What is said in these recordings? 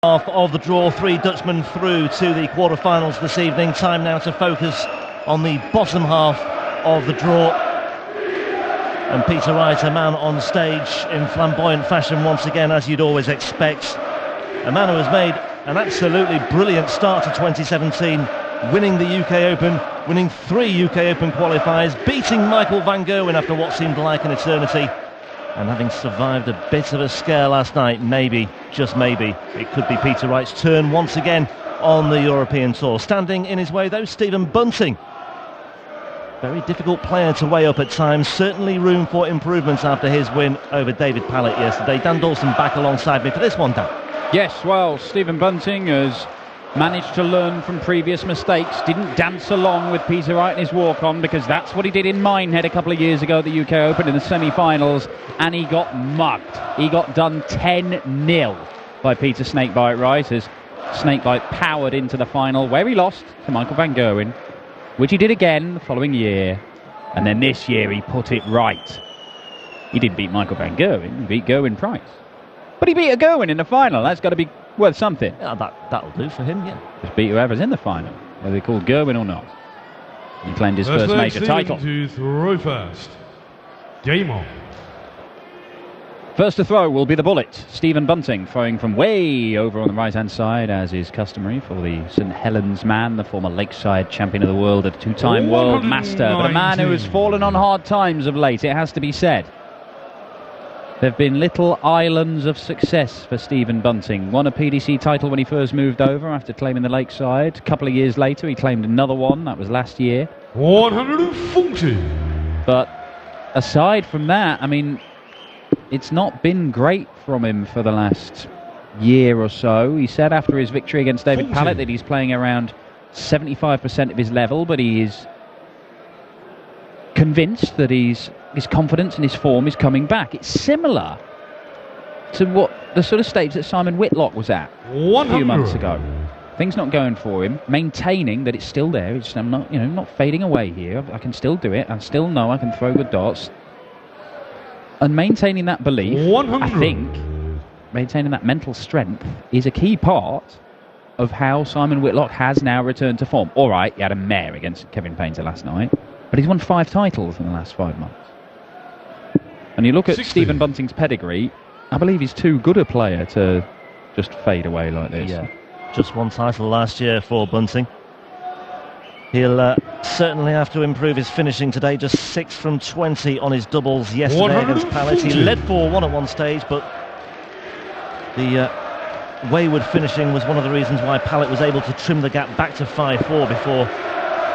Half of the draw, 3 Dutchmen through to the quarterfinals this evening. Time now to focus on the bottom half of the draw. And Peter Wright, a man on stage in flamboyant fashion once again, as you'd always expect. A man who has made an absolutely brilliant start to 2017, winning the UK Open, winning 3 UK Open qualifiers, beating Michael van Gerwen after what seemed like an eternity, and having survived a bit of a scare last night. Maybe, just maybe, it could be Peter Wright's turn once again on the European Tour. Standing in his way though, Stephen Bunting. Very difficult player to weigh up at times, certainly room for improvements after his win over David Pallett yesterday. Dan Dawson back alongside me for this one, Dan. Yes, well, Stephen Bunting has managed to learn from previous mistakes, didn't dance along with Peter Wright in his walk-on, because that's what he did in Minehead a couple of years ago at the UK Open in the semi-finals, and he got mugged. He got done 10-0 by Peter Snakebite Wright as Snakebite powered into the final, where he lost to Michael van Gerwen, which he did again the following year, and then this year he put it right. He didn't beat Michael van Gerwen, he beat Gerwyn Price. But he beat a Gerwyn in the final. That's got to be worth something. Yeah, that'll do for him, yeah. Just beat whoever's in the final, whether they're called Gerwyn or not. He claimed his first major title. To throw first. Game on. First to throw will be the bullet. Stephen Bunting throwing from way over on the right-hand side, as is customary for the St Helens man, the former Lakeside champion of the world, a 2-time world master, but a man who has fallen on hard times of late, it has to be said. There have been little islands of success for Stephen Bunting. Won a PDC title when he first moved over after claiming the Lakeside. A couple of years later he claimed another one, that was last year. 140. But aside from that, I mean, it's not been great from him for the last year or so. He said after his victory against David Pallett that he's playing around 75% of his level, but he is convinced that his confidence and his form is coming back. It's similar to what the sort of stage that Simon Whitlock was at a few months ago. Things not going for him, maintaining that it's still there. I'm not fading away here. I can still do it. I still know I can throw good darts. And maintaining that belief, 100. I think, maintaining that mental strength is a key part of how Simon Whitlock has now returned to form. All right, he had a mare against Kevin Painter last night, but he's won 5 titles in the last 5 months. And you look at 60. Stephen Bunting's pedigree, I believe he's too good a player to just fade away like this. Yeah, just 1 title last year for Bunting. He'll certainly have to improve his finishing today. Just 6 from 20 on his doubles yesterday against Pallett. He led 4-1 at one stage, but the wayward finishing was one of the reasons why Pallett was able to trim the gap back to 5-4 before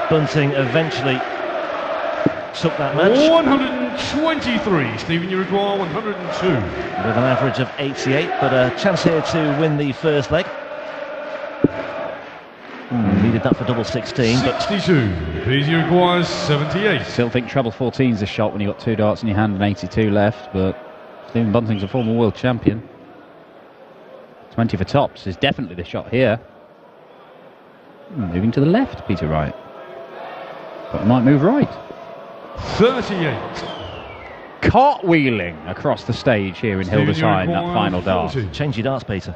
Bunting eventually took that match. 123. Stephen, you require 102. With an average of 88, but a chance here to win the first leg. Needed that for double 16. 62. PDC requires 78. Still think treble 14's a shot when you've got 2 darts in your hand and 82 left, but Stephen Bunting's a former world champion. 20 for tops is definitely the shot here. Moving to the left, Peter Wright. But it might move right. 38. Cartwheeling across the stage here in Hildesheim, that final dart. Change your darts, Peter.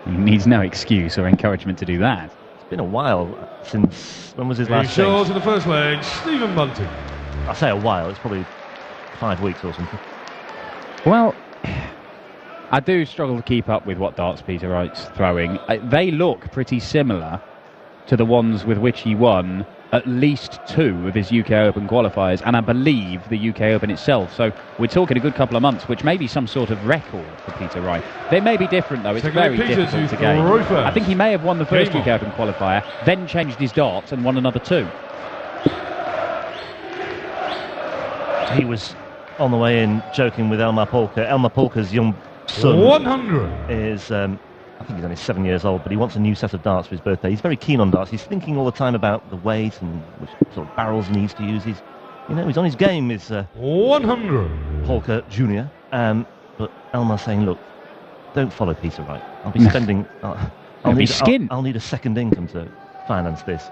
He needs no excuse or encouragement to do that. It's been a while since... When was his last Shows change? in the first leg, Stephen Bunting. I say a while, it's probably 5 weeks or something. Well, I do struggle to keep up with what darts Peter Wright's throwing. They look pretty similar to the ones with which he won at least 2 of his UK Open qualifiers, and I believe the UK Open itself. So we're talking a good couple of months, which may be some sort of record for Peter Wright. They may be different, though. It's very difficult to gauge. I think he may have won the first UK Open qualifier, then changed his darts and won another 2. He was on the way in joking with Elmar Polka. Elmar Polka's young son 100. is... I think he's only 7 years old, but he wants a new set of darts for his birthday. He's very keen on darts. He's thinking all the time about the weight and which sort of barrels he needs to use. He's on his game, is 100. Polka Jr. But Elmar's saying, look, don't follow Peter Wright. I'll be spending... I'll need a second income to finance this.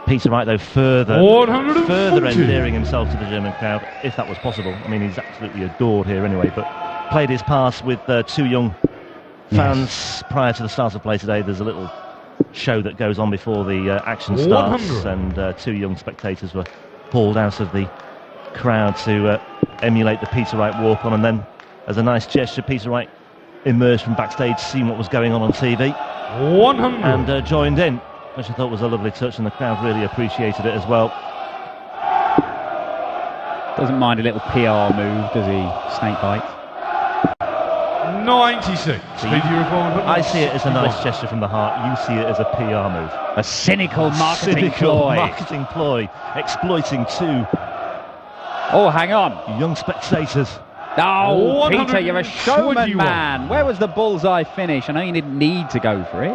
Peter Wright, though, further 140. endearing himself to the German crowd, if that was possible. I mean, he's absolutely adored here anyway, but played his part with 2 young fans prior to the start of play today. There's a little show that goes on before the action starts, 100. and 2 young spectators were hauled out of the crowd to emulate the Peter Wright walk-on, and then, as a nice gesture, Peter Wright emerged from backstage, seeing what was going on TV, 100. and joined in, which I thought was a lovely touch, and the crowd really appreciated it as well. Doesn't mind a little PR move, does he, Snakebite? 96. I see it as a nice gesture from the heart. You see it as a PR move. A cynical marketing ploy. Marketing ploy, exploiting 2 Oh, hang on. young spectators. Oh, Peter, you're a 121. showman, man. Where was the bullseye finish? I know you didn't need to go for it.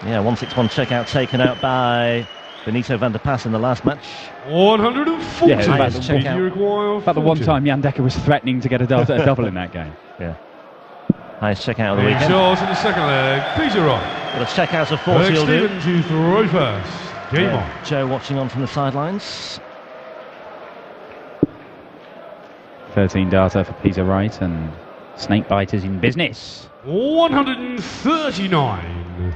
Yeah, 161 checkout taken out by Benito van der Pas in the last match. 140. Yeah, about the check out. About the one time Jan Dekker was threatening to get a double in that game. Yeah. Highest checkout of the Big weekend. shots in the second leg. Peter Wright. Well, a checkout of 40 will do. Stephen to throw first. Game on. Joe watching on from the sidelines. 13 data for Peter Wright, and Snakebite is in business. 139.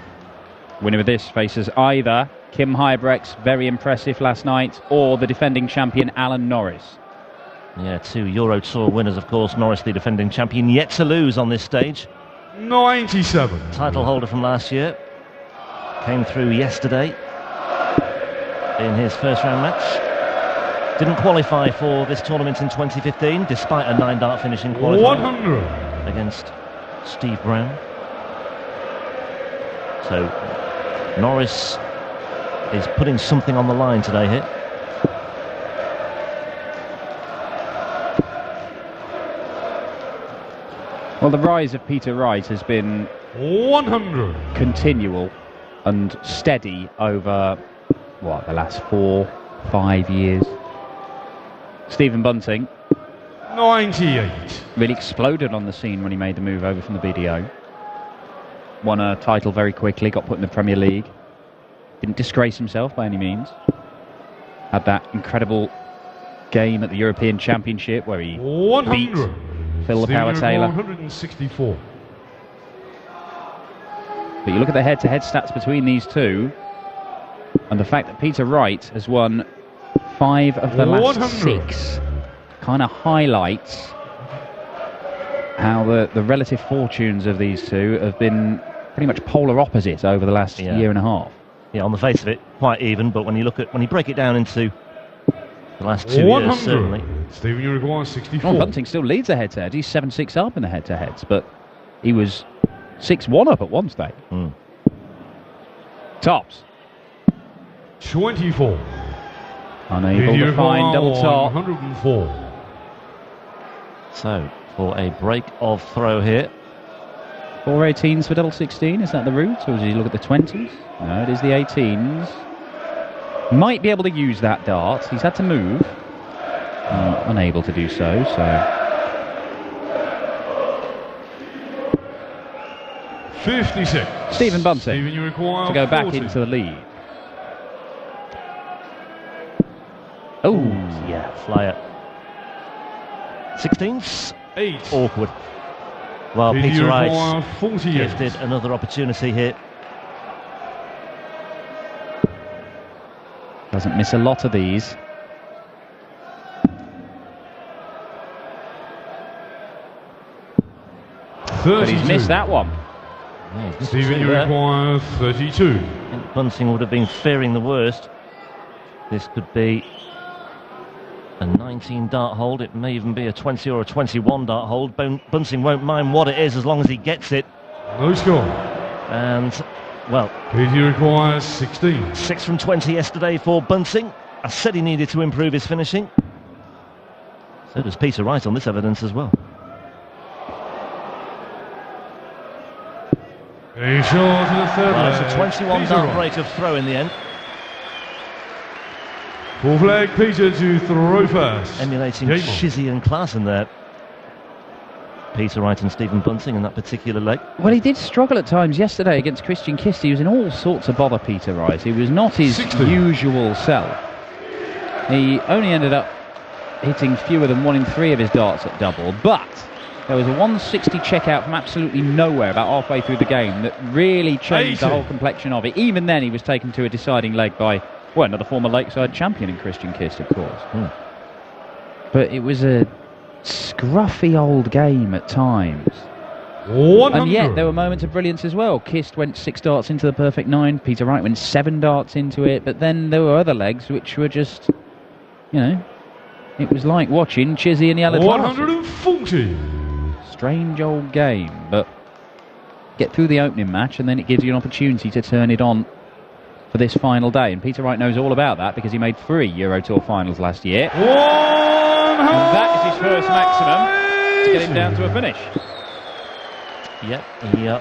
Winner of this faces either Kim Huybrechts, very impressive last night, or the defending champion Alan Norris. Yeah, 2 Euro Tour winners, of course. Norris, the defending champion, yet to lose on this stage. 97. Title holder from last year. Came through yesterday in his first round match. Didn't qualify for this tournament in 2015, despite a 9-dart finish in qualifying 100. against Steve Brown. So Norris is putting something on the line today here. Well, the rise of Peter Wright has been 100. continual and steady over, what, the last 4-5 years. Stephen Bunting 98. really exploded on the scene when he made the move over from the BDO. Won a title very quickly, got put in the Premier League. Didn't disgrace himself by any means. Had that incredible game at the European Championship where he 100. beat Phil the Power Taylor. 164. But you look at the head-to-head stats between these two, and the fact that Peter Wright has won 5 of the last 100. 6 kind of highlights how the relative fortunes of these two have been pretty much polar opposite over the last year and a half. Yeah, on the face of it, quite even, but when you break it down into the last 2 years, certainly. Stephen, you require 64. Well, Bunting still leads the head-to-head. He's 7-6 up in the head-to-heads, but he was 6-1 up at one stage. Tops. 24. Unable to find double top. 104. So, for a break of throw here. 4 18s for double 16, is that the route? Or does he look at the 20s? No, it is the 18s. Might be able to use that dart. He's had to move. Unable to do so. 56. Stephen Bunting Stephen, you require to go back 40. into the lead. Oh, Yeah, flyer. 16s. 8. Awkward. Well, Stephen, Peter you Wright require 48. gifted another opportunity here. doesn't miss a lot of these. But he's missed that one. Yeah, Stephen, you require 32. I think Bunting would have been fearing the worst. This could be a 19 dart hold. It may even be a 20 or a 21 dart hold. Bunting won't mind what it is as long as he gets it. No score. And, well, Peter requires 16. 6 from 20 yesterday for Bunting. I said he needed to improve his finishing. So does Peter Wright on this evidence as well. A shot to the third Well, leg. it's a 21 Peter dart Wright. break of throw in the end. Full flag, Peter to throw first. Emulating Game on. Shizzy and Klaassen there. Peter Wright and Stephen Bunting in that particular leg. Well, he did struggle at times yesterday against Christian Kist. He was in all sorts of bother, Peter Wright. He was not his 60. usual self. He only ended up hitting fewer than 1 in 3 of his darts at double, but there was a 160 checkout from absolutely nowhere about halfway through the game that really changed the whole complexion of it. Even then, he was taken to a deciding leg by, well, another former Lakeside champion in Christian Kist, of course. But it was a scruffy old game at times. 100. And yet there were moments of brilliance as well. Kist went 6 darts into the perfect 9. Peter Wright went 7 darts into it. But then there were other legs which were just, you know, it was like watching Chizzy and the Yellow 140. Strange old game, but get through the opening match and then it gives you an opportunity to turn it on for this final day. And Peter Wright knows all about that because he made 3 Euro Tour finals last year. And that is his first maximum to get him down to a finish. Yep, he had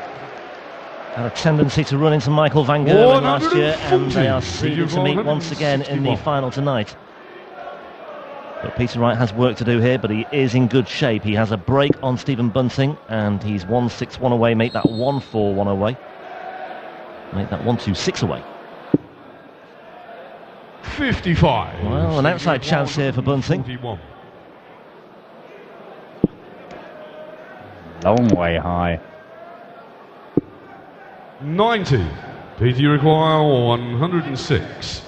a tendency to run into Michael van Gerwen last year, and they are seeded to meet once again in the final tonight. But Peter Wright has work to do here, but he is in good shape. He has a break on Stephen Bunting, and he's 1-6-1 away. Make that 1-4-1 away. Make that 1-2-6 away. 55. Well, an outside chance here for Bunting. 41. Long way high. 90. Peter, you require 106.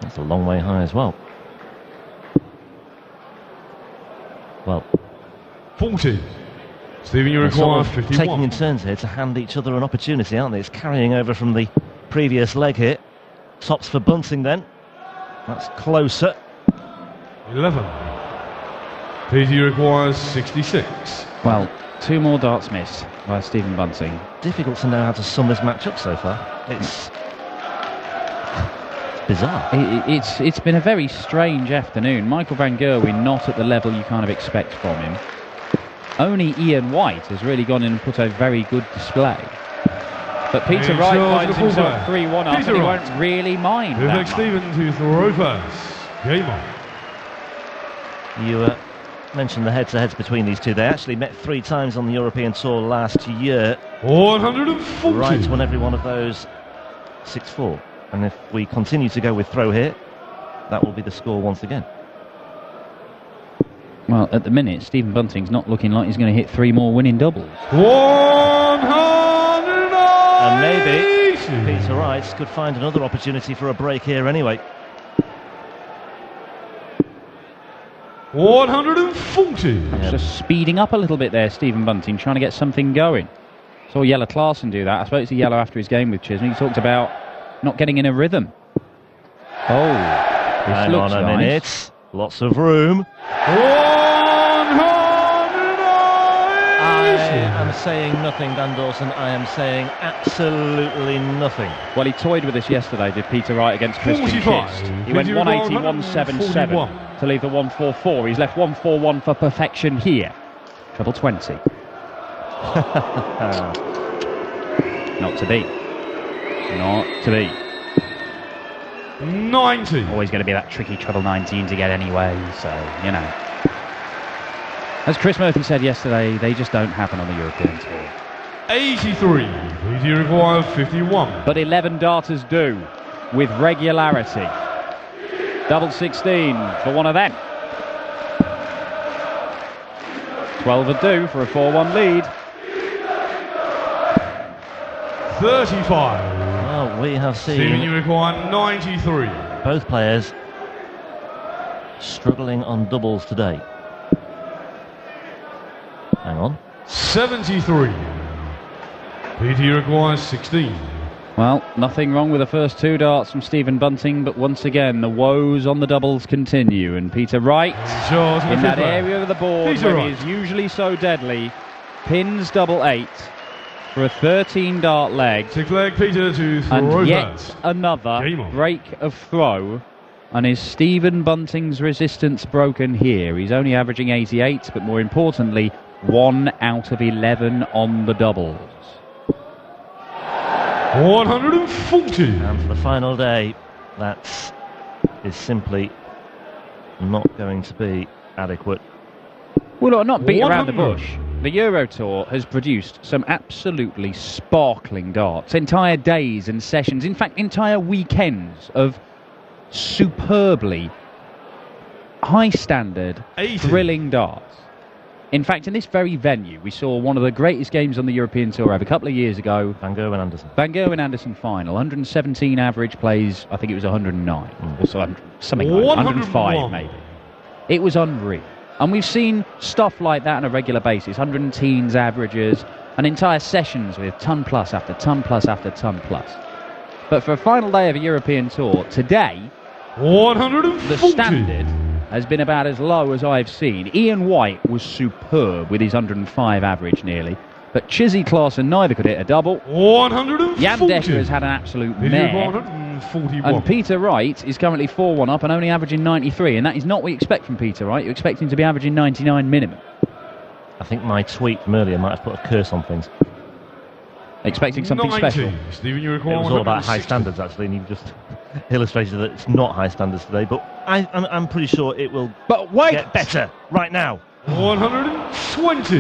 That's a long way high as well. Well, 40. Stephen, you they're require sort of 51. taking in turns here to hand each other an opportunity, aren't they? It's carrying over from the previous leg here. Tops for Bunting then. That's closer. 11. Peter, you requires 66. Well, 2 more darts missed by Stephen Bunting. Difficult to know how to sum this match up so far. It's bizarre. It's been a very strange afternoon. Michael van Gerwen not at the level you kind of expect from him. Only Ian White has really gone in and put a very good display. But Peter Wright finds himself 3-1 up, and he won't really mind He'll that take much. Stephen to throw first. Game on. You mentioned the head-to-heads between these two. They actually met 3 times on the European Tour last year. 140. Wright won every one of those 6-4. And if we continue to go with throw here, that will be the score once again. Well, at the minute, Stephen Bunting's not looking like he's going to hit 3 more winning doubles. 190. And maybe Peter Wright could find another opportunity for a break here anyway. 140. Just speeding up a little bit there, Stephen Bunting, trying to get something going. Saw Yella Clarkson do that. I spoke to Yella after his game with Chisholm. He talked about not getting in a rhythm. Oh, this Hang looks on a nice. minute. Lots of room. 190. I am saying nothing, Dan Dawson. I am saying absolutely nothing. Well, he toyed with this yesterday, did Peter Wright against Christian 45. Kist. He went 180, 177 to leave the 144. He's left 141 for perfection here. Treble 20. Not to be. Not to be. 90. Always going to be that tricky treble 19 to get anyway, so, you know. As Chris Murphy said yesterday, they just don't happen on the European Tour. 83. Peter, you require 51. But 11 darters do, with regularity. Double 16 for one of them. 12 would do for a 4-1 lead. 35. Well, we have Stephen, you seen require 93. both players struggling on doubles today. Hang on. 73. Peter, you require 16. Well, nothing wrong with the first 2 darts from Stephen Bunting, but once again, the woes on the doubles continue. And Peter Wright, in that area of the board where he is usually so deadly, pins double 8 for a 13-dart leg. 6 leg, Peter, to throw And yet first. another Game on. break of throw. And is Stephen Bunting's resistance broken here? He's only averaging 88, but more importantly, 1 out of 11 on the doubles. 140. And for the final day, that is simply not going to be adequate. Well, look, not beat around the 100. bush. The Euro Tour has produced some absolutely sparkling darts. Entire days and sessions, in fact, entire weekends of superbly high standard, 80. thrilling darts. In fact, in this very venue, we saw one of the greatest games on the European Tour ever a couple of years ago. Van Gerwen Anderson. Van Gerwen Anderson final. 117 average plays, I think it was 109. Or something like that. 105 maybe. It was unreal. And we've seen stuff like that on a regular basis. 110s averages and entire sessions with ton plus after ton plus after ton plus. But for a final day of a European Tour, today, 140. the standard has been about as low as I've seen. Ian White was superb with his 105 average nearly. But Chizzy Clausen neither could hit a double. 140. Jan Decker has had an absolute mare. 141. And Peter Wright is currently 4-1 up and only averaging 93. And that is not what you expect from Peter Wright. You expect him to be averaging 99 minimum. I think my tweet from earlier might have put a curse on things. Expecting something 90. special. Stephen, you It require was all about high 160. standards, actually, and you've just illustrated that it's not high standards today. But I'm pretty sure it will But wait! get better right now. 120.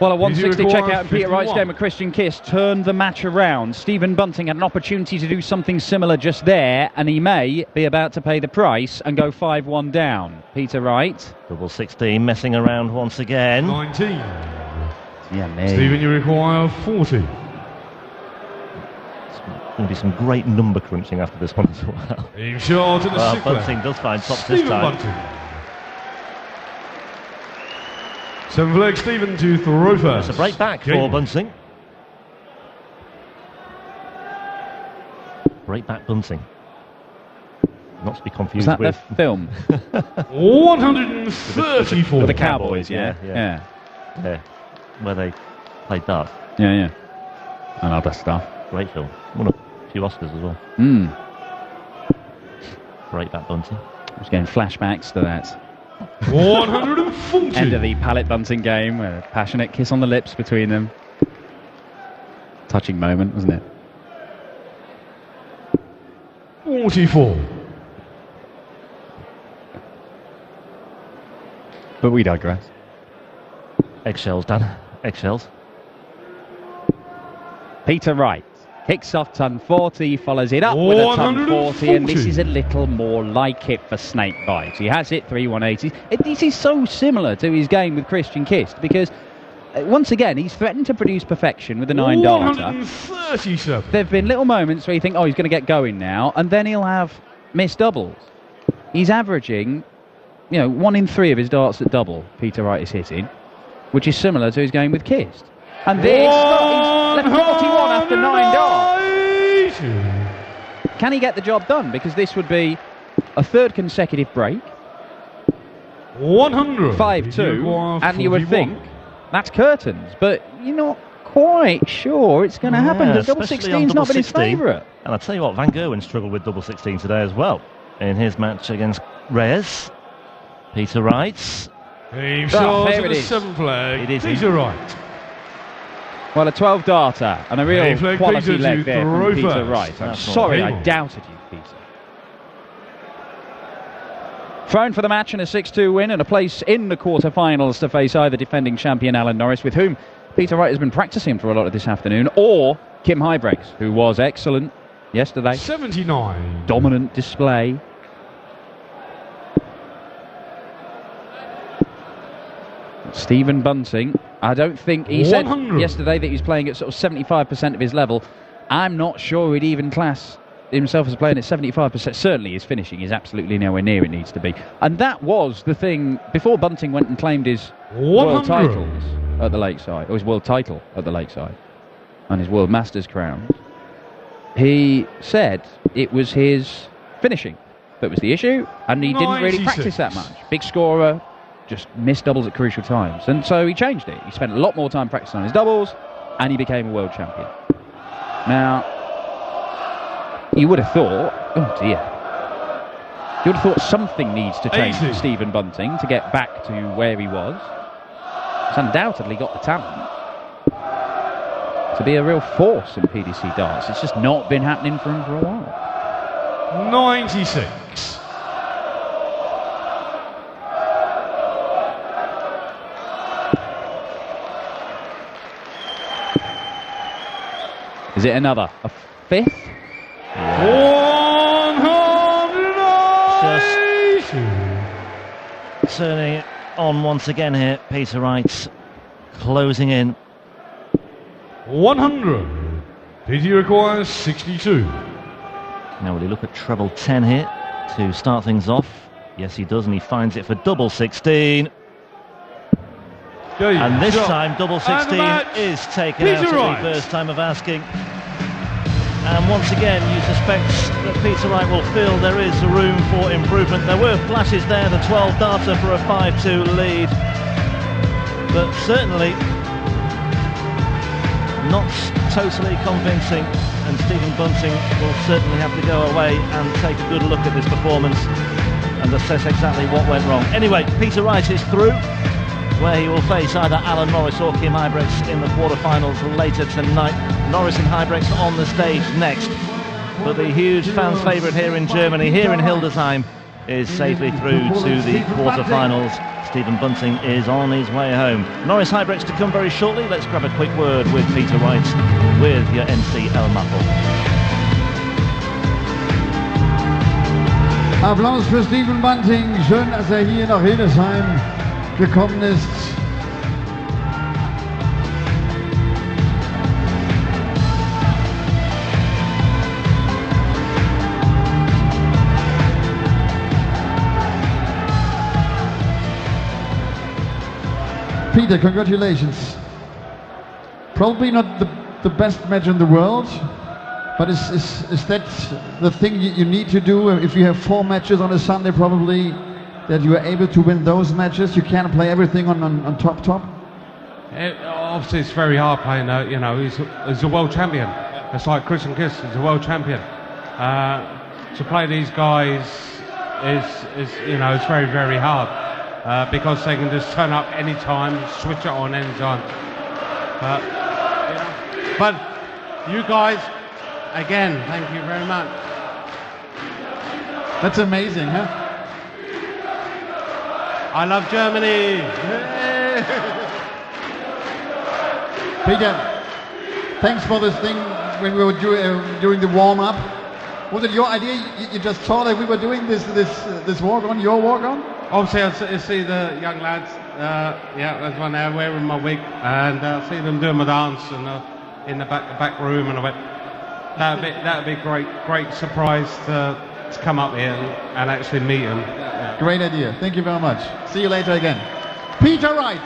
Well, a 160 require checkout in Peter Wright's 51. game of Christian Kiss turned the match around. Stephen Bunting had an opportunity to do something similar just there, and he may be about to pay the price and go 5-1 down. Peter Wright. Double 16 messing around once again. 19. Yeah, me. Stephen, you require 40. There's going to be some great number crunching after this one as well. Aim shot in the Well, sixth leg. Bunting does find tops this Stephen time. Bunting. 7th leg, Stephen to throw first. It's a break back for Game. Bunting. Break back Bunting. Not to be Was confused that with... the film? 134. With the Cowboys, yeah. yeah. Yeah, where they played darts. Yeah. And other stuff. Great film. Won a few Oscars as well. Break back Bunting. I was getting flashbacks to that 140. end of the Pallet Bunting game, where a passionate kiss on the lips between them. Touching moment, wasn't it? 44. But we digress. Eggshells, Dan. Eggshells. Peter Wright kicks off ton 40, follows it up with a ton 40, and this is a little more like it for Snakebite. He has hit 3 180s. This is so similar to his game with Christian Kist, because once again he's threatened to produce perfection with the 9 darter. 137. There have been little moments where you think, oh, he's going to get going now, and then he'll have missed doubles. He's averaging, 1 in 3 of his darts at double Peter Wright is hitting, which is similar to his game with Kist. And this, he's left 41 after 9 darts. Can he get the job done? Because this would be a third consecutive break. 100. 5-2, and you would think that's curtains, but you're not quite sure it's going to happen. The double especially on 16's not double been his 16. favourite. And I'll tell you what, Van Gerwen struggled with double 16 today as well in his match against Reyes. Peter Wright. Aim shot there in it the is. 7th leg. It is. Peter Wright. Well, a 12 darter and a real Hey, Flag quality Peter leg to there throw from Peter first. Wright. I'm That's not sorry I able. doubted you, Peter. Thrown for the match and a 6-2 win and a place in the quarter-finals to face either defending champion Alan Norris, with whom Peter Wright has been practicing for a lot of this afternoon, or Kim Huybrechts, who was excellent yesterday. 79. Dominant display. Stephen Bunting, I don't think he said 100. yesterday that he was playing at sort of 75% of his level. I'm not sure he'd even class himself as playing at 75%. Certainly his finishing is absolutely nowhere near it needs to be. And that was the thing before Bunting went and claimed his world 100. titles at the Lakeside, or his world title at the Lakeside, and his World Masters crowns. He said it was his finishing that was the issue, and he didn't really 96. practice that much. Big scorer, just missed doubles at crucial times, and so he changed it. He spent a lot more time practicing on his doubles, and he became a world champion. Now, you would have thought, oh dear, you would have thought something needs to change 80. for Stephen Bunting to get back to where he was. He's undoubtedly got the talent to be a real force in PDC darts. It's just not been happening for him for a while. 96. Is it another? A fifth? Just turning it on once again here. Peter Wright closing in. 100. Peter requires 62. Now will he look at treble 10 here to start things off? Yes, he does, and he finds it for double 16. And this time double 16 is taken out at the first time of asking. And once again you suspect that Peter Wright will feel there is room for improvement. There were flashes there, the 12 darter for a 5-2 lead, but certainly not totally convincing, and Stephen Bunting will certainly have to go away and take a good look at this performance and assess exactly what went wrong. Anyway, Peter Wright is through, where he will face either Alan Norris or Kim Huybrechts in the quarterfinals later tonight. Norris and Huybrechts on the stage next, but the huge fans' favourite here in Germany, here in Hildesheim, is safely through to the quarterfinals. Stephen Bunting is on his way home. Norris Huybrechts to come very shortly. Let's grab a quick word with Peter Wright with your NCL Muffle. Applaus für Stephen Bunting. Schön, dass hier nach Hildesheim gekommen ist. Peter, congratulations. Probably not the best match in the world, but is that the thing you need to do if you have 4 matches on a Sunday, probably, that you are able to win those matches? You can't play everything on top. Obviously it's very hard playing, you know, he's a world champion. It's like Chris and Kiss, he's a world champion. To play these guys is you know, it's very, very hard. Because they can just turn up anytime, switch it on anytime. But you guys, again, thank you very much. That's amazing, huh? I love Germany. Peter, thanks for this thing when we were during the warm-up. Was it your idea? You just saw that we were doing this walk-on, your walk-on? Obviously, I see the young lads. Yeah, there's one there wearing my wig, and I see them doing my dance and in the back room, and I went, that'd be great surprise to come up here and actually meet them. Yeah. Great idea. Thank you very much. See you later again. Peter Wright.